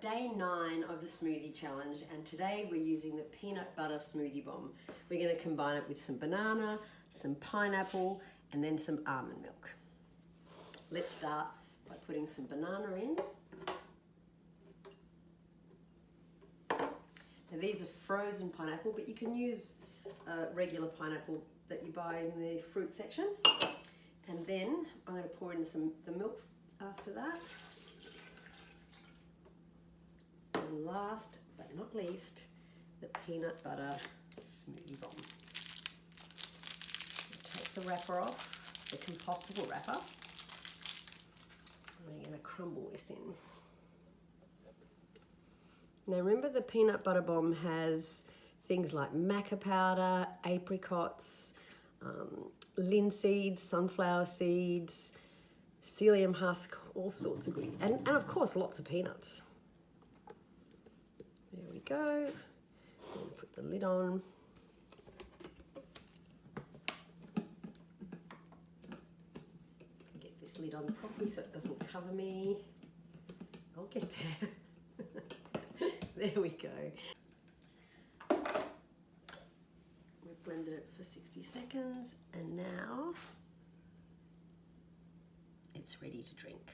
day 9 of the smoothie challenge, and today we're using the peanut butter smoothie bomb. We're going to combine it with some banana, some pineapple, and then some almond milk. Let's start by putting some banana in. Now these are frozen pineapple, but you can use regular pineapple that you buy in the fruit section. And then I'm going to pour in the milk after that. And last but not least, the peanut butter smoothie bomb. Take the wrapper off, the compostable wrapper. We're going to crumble this in. Now remember, the peanut butter bomb has things like maca powder, apricots, linseeds, sunflower seeds, psyllium husk, all sorts of goodies. And of course, lots of peanuts. There we go. And put the lid on. Get this lid on properly so it doesn't cover me. I'll get there. There we go. We've blended it for 60 seconds and now it's ready to drink.